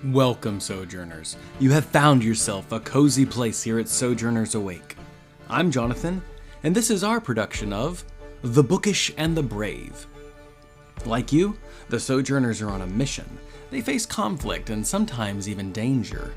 Welcome, Sojourners. You have found yourself a cozy place here at Sojourners Awake. I'm Jonathan, and this is our production of The Bookish and the Brave. Like you, the Sojourners are on a mission. They face conflict and sometimes even danger,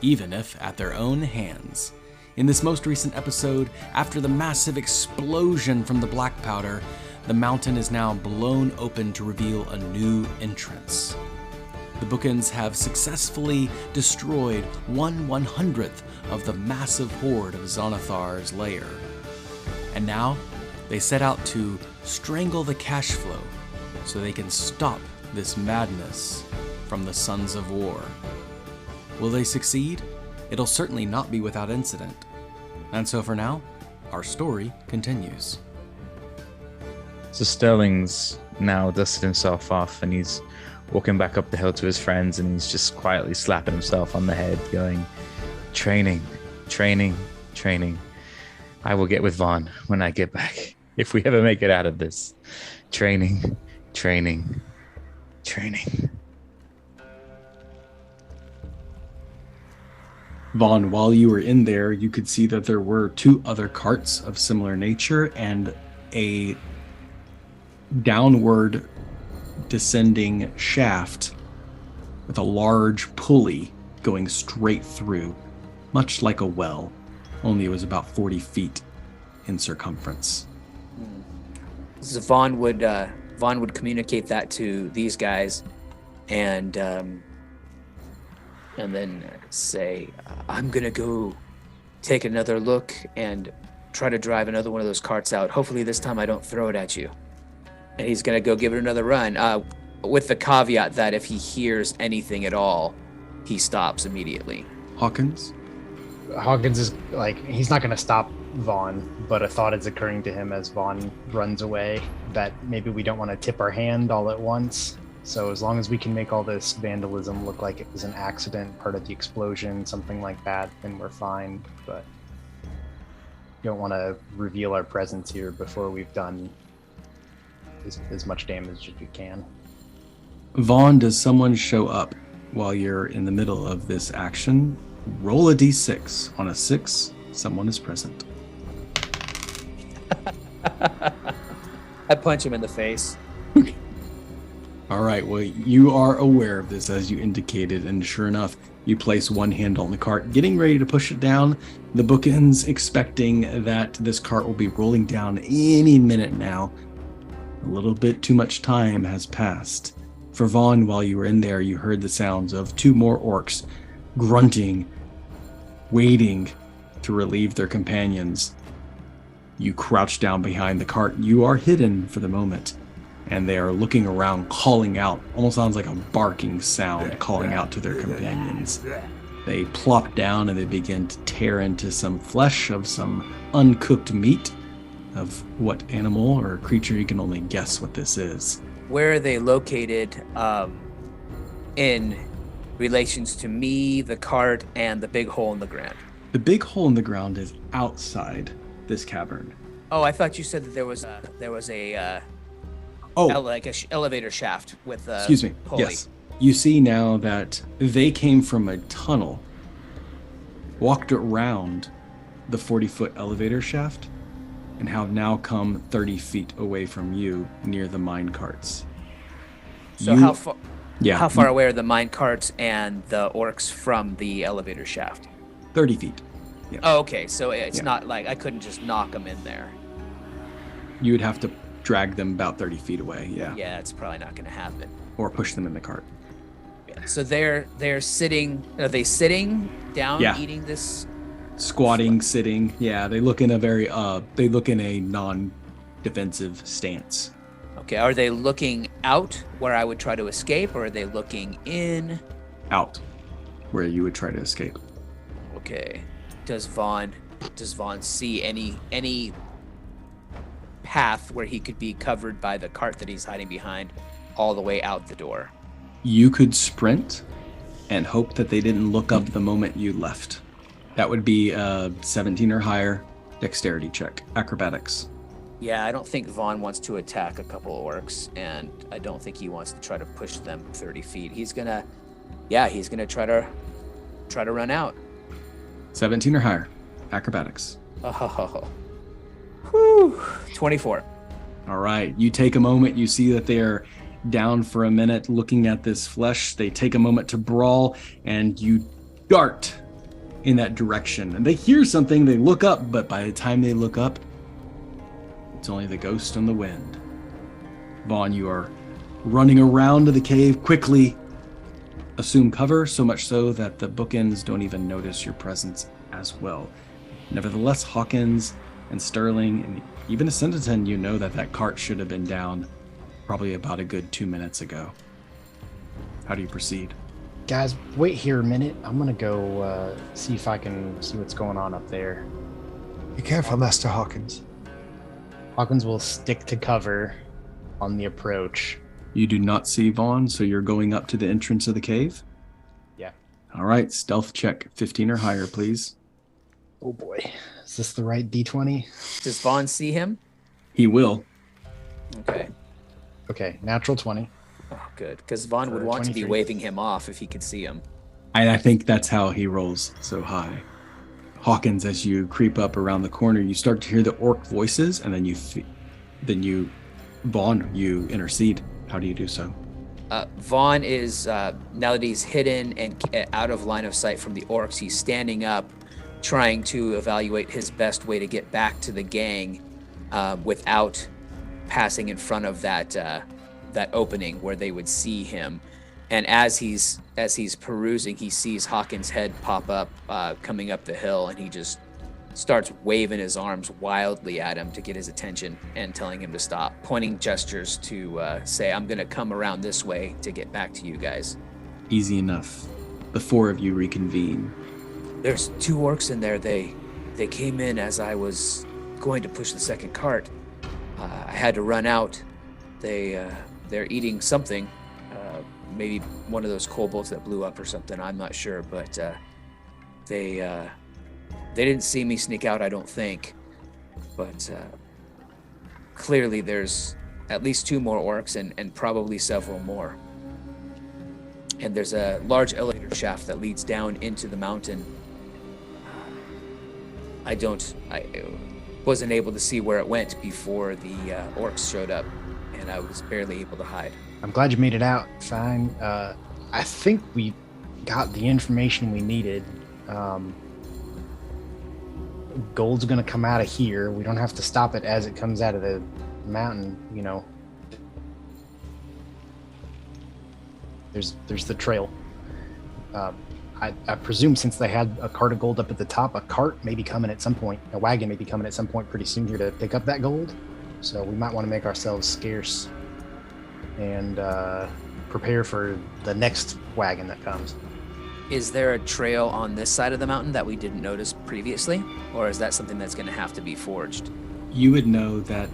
even if at their own hands. In this most recent episode, after the massive explosion from the black powder, the mountain is now blown open to reveal a new entrance. The Bookends have successfully destroyed 1/100th of the massive horde of Xanathar's lair. And now, they set out to strangle the cash flow so they can stop this madness from the Sons of War. Will they succeed? It'll certainly not be without incident. And so for now, our story continues. So Sterling's now dusted himself off and he's walking back up the hill to his friends, and he's just quietly slapping himself on the head, going, training, training, training. I will get with Vaughn when I get back, if we ever make it out of this. Training, training, training. Vaughn, while you were in there, you could see that there were two other carts of similar nature and a downward descending shaft with a large pulley going straight through, much like a well, only it was about 40 feet in circumference. So Vaughn would communicate that to these guys, and then say, "I'm gonna go take another look and try to drive another one of those carts out. Hopefully this time I don't throw it at you." And he's gonna go give it another run, with the caveat that if he hears anything at all, he stops immediately. Hawkins is like, he's not going to stop Vaughn, but a thought is occurring to him as Vaughn runs away that maybe we don't want to tip our hand all at once. So as long as we can make all this vandalism look like it was an accident, part of the explosion, something like that, then we're fine. But don't want to reveal our presence here before we've done as much damage as we can. Vaughn, does someone show up while you're in the middle of this action? Roll a d6. On a 6, someone is present. I punch him in the face. All right, well, you are aware of this as you indicated, and sure enough, you place one hand on the cart, getting ready to push it down. The Bookends expecting that this cart will be rolling down any minute now. A little bit too much time has passed. For Vaughn, while you were in there, you heard the sounds of two more orcs grunting, waiting to relieve their companions. You crouch down behind the cart. You are hidden for the moment, and they are looking around, calling out. Almost sounds like a barking sound, calling out to their companions. They plop down and they begin to tear into some flesh of some uncooked meat of what animal or creature, you can only guess what this is. Where are they located in relations to me, the cart, and the big hole in the ground? The big hole in the ground is outside this cavern. Oh, I thought you said that there was a elevator shaft with excuse me. pulley. Yes. You see now that they came from a tunnel, walked around the 40-foot elevator shaft, and have now come 30 feet away from you near the mine carts. So how far? Yeah. How far away are the mine carts and the orcs from the elevator shaft? 30 feet. Yeah. Oh, okay. So it's not like I couldn't just knock them in there. You would have to drag them about 30 feet away. Yeah. Yeah, it's probably not going to happen. Or push them in the cart. Yeah. So they're sitting. Are they sitting down eating this? Squatting, sitting. Yeah, they look in a non-defensive stance. Okay, are they looking out where I would try to escape, or are they looking in? Out, where you would try to escape. Okay. Does Vaughn see any path where he could be covered by the cart that he's hiding behind all the way out the door? You could sprint and hope that they didn't look up the moment you left. That would be a 17 or higher dexterity check, acrobatics. Yeah, I don't think Vaughn wants to attack a couple orcs, and I don't think he wants to try to push them 30 feet. He's gonna yeah, he's gonna try to run out. 17 or higher. Acrobatics. Oh, whew, 24. All right. You take a moment. You see that they're down for a minute looking at this flesh. They take a moment to brawl, and you dart in that direction. And they hear something. They look up, but by the time they look up, it's only the ghost and the wind. Vaughn, you are running around the cave quickly. Assume cover, so much so that the bookends don't even notice your presence as well. Nevertheless, Hawkins and Sterling and even Asyndeton, you know that cart should have been down probably about a good 2 minutes ago. How do you proceed? Guys, wait here a minute. I'm gonna go see if I can see what's going on up there. Be careful, Master Hawkins. Hawkins will stick to cover on the approach. You do not see Vaughn, so you're going up to the entrance of the cave? Yeah. All right, stealth check, 15 or higher, please. Oh boy. Is this the right D20? Does Vaughn see him? He will. Okay. Okay, natural 20. Oh, good. Because Vaughn would For want to be 23. waving him off if he could see him. I think that's how he rolls so high. Hawkins, as you creep up around the corner, you start to hear the orc voices, and then Vaughn, you intercede. How do you do so? Vaughn is, now that he's hidden and out of line of sight from the orcs, he's standing up, trying to evaluate his best way to get back to the gang without passing in front of that opening where they would see him. And as he's perusing, he sees Hawkins' head pop up coming up the hill, and he just starts waving his arms wildly at him to get his attention and telling him to stop, pointing gestures to say, I'm going to come around this way to get back to you guys. Easy enough. The four of you reconvene. There's 2 orcs in there. They came in as I was going to push the second cart. I had to run out. They're eating something. Maybe one of those kobolds that blew up or something. I'm not sure, but they didn't see me sneak out, I don't think. But clearly there's at least 2 more orcs and probably several more. And there's a large elevator shaft that leads down into the mountain. I wasn't able to see where it went before the orcs showed up, and I was barely able to hide. I'm glad you made it out fine. I think we got the information we needed. Gold's gonna come out of here. We don't have to stop it as it comes out of the mountain, you know. There's the trail. I presume since they had a cart of gold up at the top, a cart may be coming at some point. A wagon may be coming at some point pretty soon here to pick up that gold. So we might want to make ourselves scarce and prepare for the next wagon that comes. Is there a trail on this side of the mountain that we didn't notice previously? Or is that something that's going to have to be forged? You would know that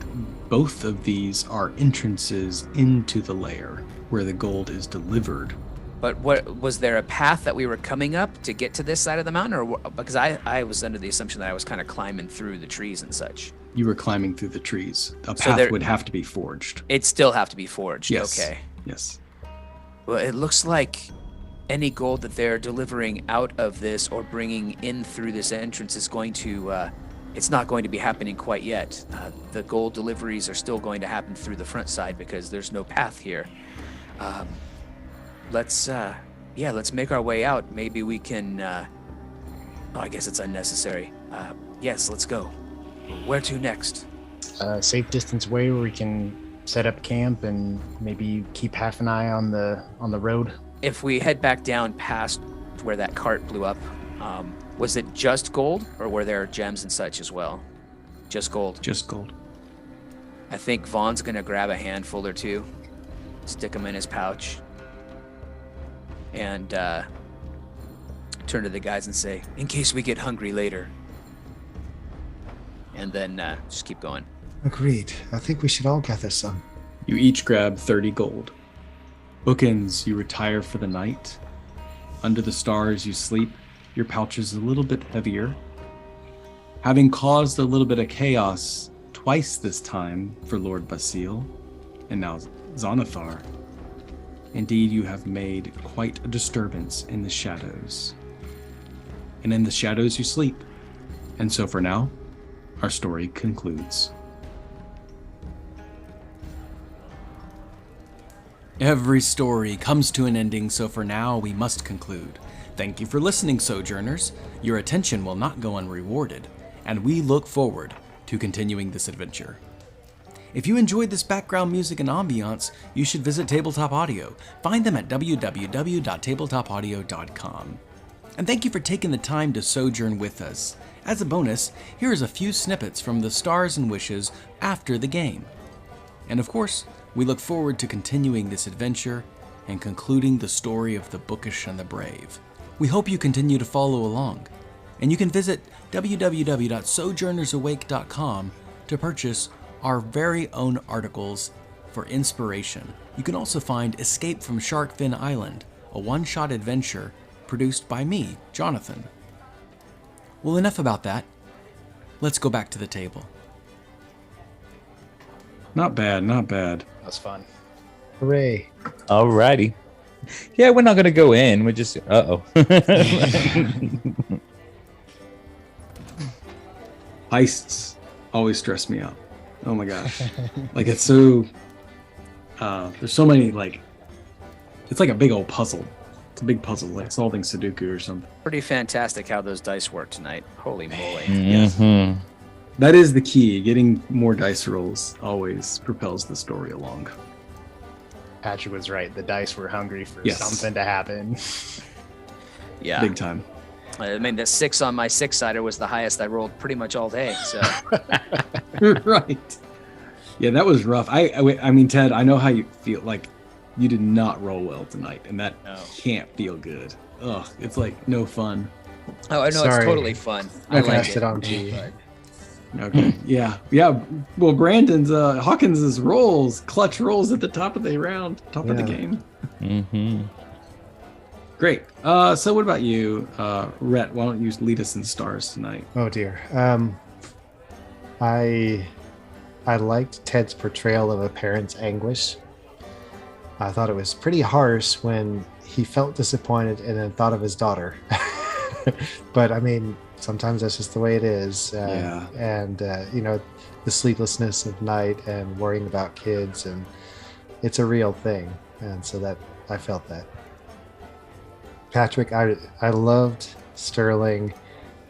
both of these are entrances into the lair where the gold is delivered. But what was there a path that we were coming up to get to this side of the mountain? Or because I was under the assumption that I was kind of climbing through the trees and such. You were climbing through the trees. A path would have to be forged. It'd still have to be forged. Yes. Okay. Yes. Well, it looks like any gold that they're delivering out of this or bringing in through this entrance is going to, it's not going to be happening quite yet. The gold deliveries are still going to happen through the front side because there's no path here. Let's make our way out. Maybe we can, I guess it's unnecessary. Yes, let's go. Where to next? Safe distance way where we can set up camp and maybe keep half an eye on the road. If we head back down past where that cart blew up, was it just gold or were there gems and such as well? Just gold. Just gold. I think Vaughn's gonna grab a handful or 2, stick them in his pouch, and turn to the guys and say, in case we get hungry later. And then just keep going. Agreed. I think we should all gather some. You each grab 30 gold. Bookends, you retire for the night. Under the stars, you sleep. Your pouch is a little bit heavier. Having caused a little bit of chaos twice this time for Lord Basile, and now Xanathar, Indeed, you have made quite a disturbance in the shadows. And in the shadows you sleep. And so for now, our story concludes. Every story comes to an ending, so for now we must conclude. Thank you for listening, Sojourners. Your attention will not go unrewarded, and we look forward to continuing this adventure. If you enjoyed this background music and ambiance, you should visit Tabletop Audio. Find them at www.tabletopaudio.com. And thank you for taking the time to sojourn with us. As a bonus, here is a few snippets from the Stars and Wishes after the game. And of course, we look forward to continuing this adventure and concluding the story of the Bookish and the Brave. We hope you continue to follow along, and you can visit www.sojournersawake.com to purchase our very own articles for inspiration. You can also find Escape from Sharkfin Island, a one-shot adventure produced by me, Jonathan. Well, enough about that. Let's go back to the table. Not bad, not bad. That was fun. Hooray. Alrighty. Yeah, we're not going to go in. We're just... Uh-oh. Heists always stress me out. Oh my gosh. Like, it's so... there's so many, like... It's like a big old puzzle. It's a big puzzle, like solving Sudoku or something. Pretty fantastic how those dice work tonight. Holy moly. Mm-hmm. That is the key. Getting more dice rolls always propels the story along. Patrick was right. The dice were hungry for Yes. something to happen. Yeah. Big time. I mean, the 6 on my 6-sider was the highest I rolled pretty much all day. So Right. Yeah, that was rough. I mean, Ted, I know how you feel. Like, you did not roll well tonight, and that No. can't feel good. Ugh, it's like no fun. Oh, I know, Sorry. it's totally fun. I I like passed it. it on to you. But Okay. Yeah. Well, Brandon's Hawkins's rolls, clutch rolls at the top of the round, top of the Yeah. game. Mm-hmm. Great. So what about you, Rhett? Why don't you lead us in stars tonight? Oh dear. I liked Ted's portrayal of a parent's anguish. I thought it was pretty harsh when he felt disappointed and then thought of his daughter. But I mean, sometimes that's just the way it is. Yeah. And you know, the sleeplessness of night and worrying about kids, and it's a real thing. And so that I felt that. Patrick, I loved Sterling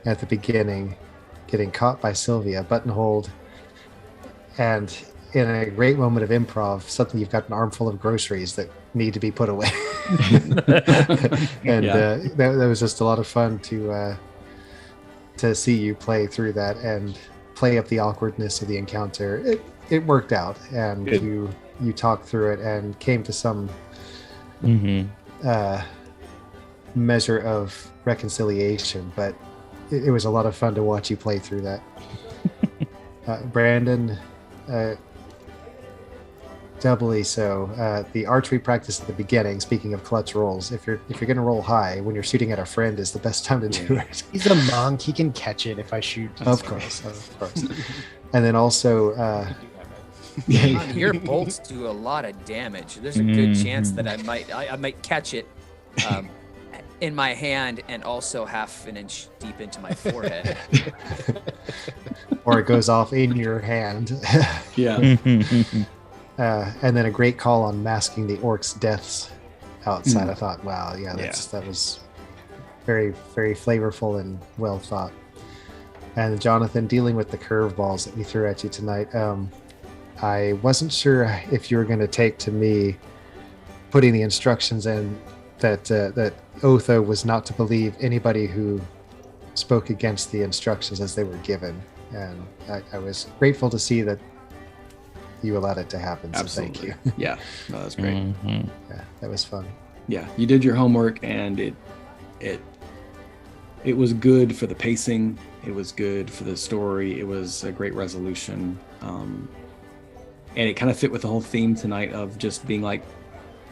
at the beginning getting caught by Sylvia, buttonholed, and in a great moment of improv, suddenly you've got an armful of groceries that need to be put away. And Yeah. that was just a lot of fun to see you play through that and play up the awkwardness of the encounter. It worked out, and Good. you talked through it and came to some Mm-hmm. measure of reconciliation, but it was a lot of fun to watch you play through that. Brandon, doubly so. The archery practice at the beginning, speaking of clutch rolls, if you're going to roll high when you're shooting at a friend, is the best time to do it. He's a monk. He can catch it if I shoot. Of course. And then also your bolts do a lot of damage. There's a good chance that I might catch it in my hand and also half an inch deep into my forehead. or it goes off in your hand. Yeah. And then a great call on masking the orc's deaths outside. I thought, wow, that was very, very flavorful and well thought. And Jonathan, dealing with the curveballs that we threw at you tonight, I wasn't sure if you were going to take to me putting the instructions in that Otho was not to believe anybody who spoke against the instructions as they were given. And I was grateful to see that you allowed it to happen. So Absolutely. thank you. Yeah. No, that's great. Mm-hmm. Yeah, that was fun. Yeah, you did your homework, and it was good for the pacing. It was good for the story. It was a great resolution, and it kind of fit with the whole theme tonight of just being like,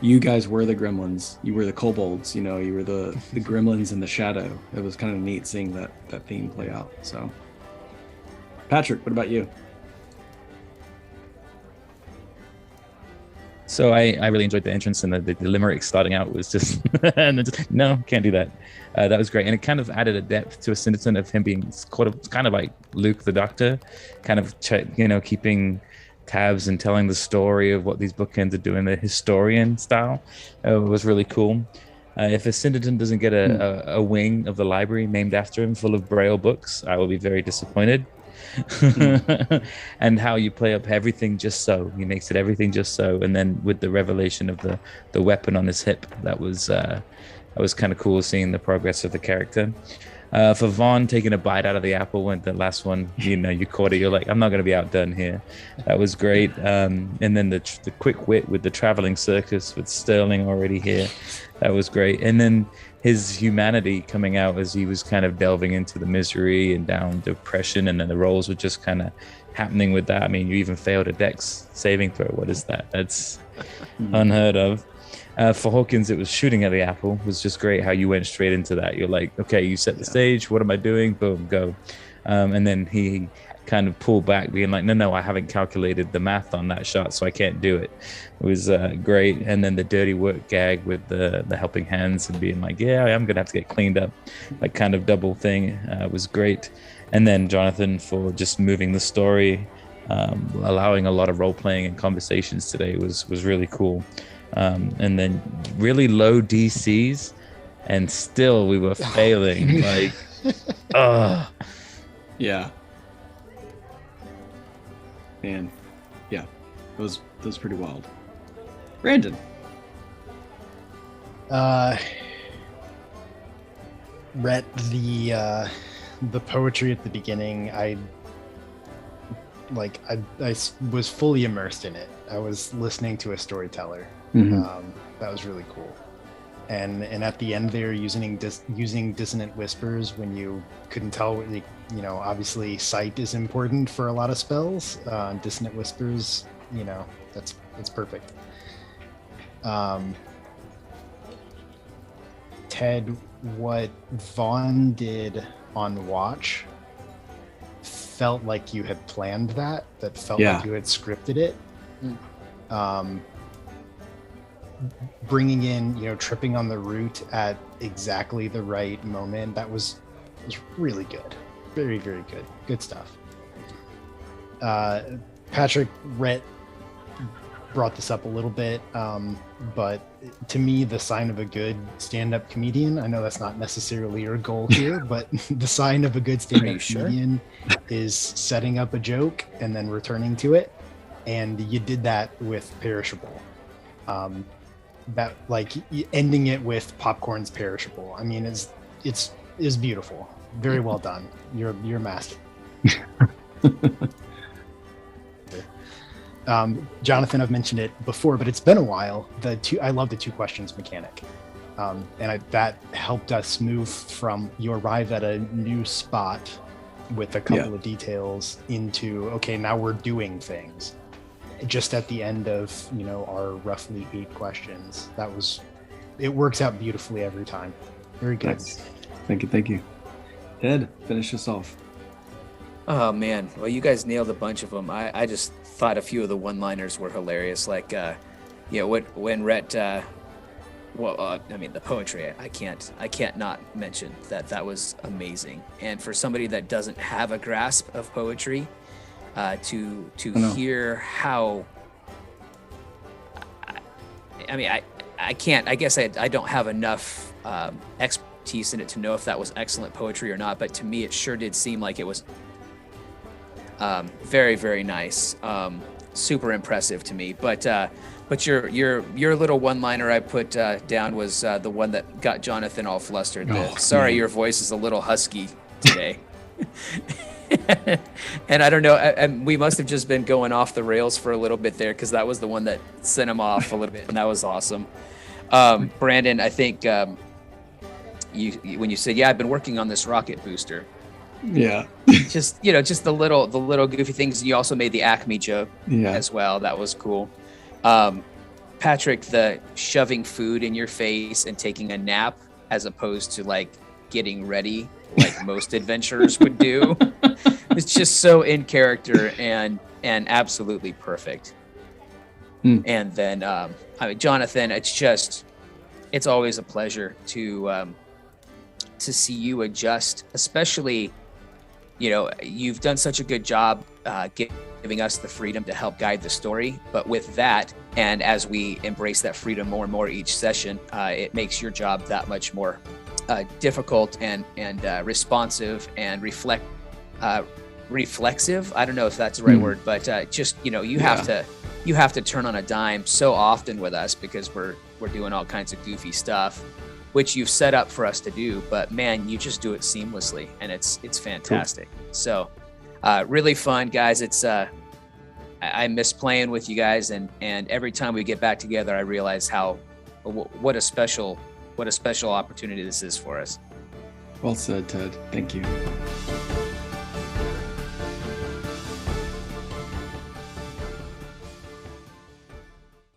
you guys were the gremlins, you were the kobolds, you were the gremlins in the shadow. It was kind of neat seeing that theme play out. So, Patrick, what about you? So I really enjoyed the entrance, and the limerick starting out was just, and then just no, can't do that. That was great, and it kind of added a depth to Asyndeton of him being kind of like Luke the Doctor, kind of keeping tabs and telling the story of what these bookends are doing, the historian style. Was really cool. If Asyndeton doesn't get a wing of the library named after him, full of Braille books, I will be very disappointed. And how you play up everything just so. He makes it everything just so, and then with the revelation of the weapon on his hip, that was kind of cool seeing the progress of the character. For Vaughn taking a bite out of the apple when the last one, you caught it, you're like, I'm not going to be outdone here. That was great. And then the quick wit with the traveling circus with Sterling already here, that was great. And then his humanity coming out as he was kind of delving into the misery and down depression, and then the roles were just kind of happening with that. I mean, you even failed a dex saving throw. What is that? That's unheard of. For Hawkins, it was shooting at the apple. It was just great how you went straight into that. You're like, okay, you set the stage. What am I doing? Boom, go. And then he kind of pulled back, being like, no, I haven't calculated the math on that shot, so I can't do it. It was great. And then the dirty work gag with the helping hands and being like, yeah, I'm going to have to get cleaned up. Like kind of double thing was great. And then Jonathan for just moving the story, allowing a lot of role-playing and conversations today was really cool. And then really low DCs, and still we were failing. Like, yeah, man, yeah, that was pretty wild. Brandon, Rhett, the poetry at the beginning, I was fully immersed in it. I was listening to a storyteller. That was really cool. And at the end there, using dissonant whispers when you couldn't tell, obviously sight is important for a lot of spells. Dissonant whispers, that's perfect. Ted, what Vaughn did on Watch felt like you had planned that felt like you had scripted it. Bringing in, tripping on the root at exactly the right moment, that was really good. Very, very good. Good stuff. Patrick, Rhett brought this up a little bit, but to me, the sign of a good stand-up comedian, I know that's not necessarily your goal here, but the sign of a good stand-up comedian is setting up a joke and then returning to it. And you did that with Perishable. That ending it with popcorn's perishable. I mean, it's beautiful. Very well done. You're a master. Jonathan, I've mentioned it before, but it's been a while. I love the 2 questions mechanic, that helped us move from you arrive at a new spot with a couple of details into now we're doing things. Just at the end of our roughly 8 questions, it works out beautifully every time. Very good. Nice. Thank you. Ted, finish us off. Oh man, well you guys nailed a bunch of them. I just thought a few of the one-liners were hilarious, like when Rhett the poetry, I can't not mention that was amazing. And for somebody that doesn't have a grasp of poetry, to hear how, I can't, I guess I don't have enough expertise in it to know if that was excellent poetry or not, but to me it sure did seem like it was very, very nice, super impressive to me. But your little one-liner I put down was the one that got Jonathan all flustered. Sorry, your voice is a little husky today. And I don't know, we must have just been going off the rails for a little bit there, because that was the one that sent him off a little bit, and that was awesome. Brandon, I think you when you said, I've been working on this rocket booster. Yeah. just the little goofy things. You also made the Acme joke as well. That was cool. Patrick, the shoving food in your face and taking a nap as opposed to getting ready like most adventurers would do. It's just so in character and absolutely perfect. And then, Jonathan, it's always a pleasure to see you adjust, especially, you've done such a good job giving us the freedom to help guide the story. But with that, and as we embrace that freedom more and more each session, it makes your job that much more difficult and responsive and reflexive. I don't know if that's the right word, but you have to turn on a dime so often with us because we're doing all kinds of goofy stuff, which you've set up for us to do. But man, you just do it seamlessly, and it's fantastic. Cool. So really fun, guys. It's I miss playing with you guys, and every time we get back together, I realize what a special opportunity this is for us. Well said, Ted. Thank you.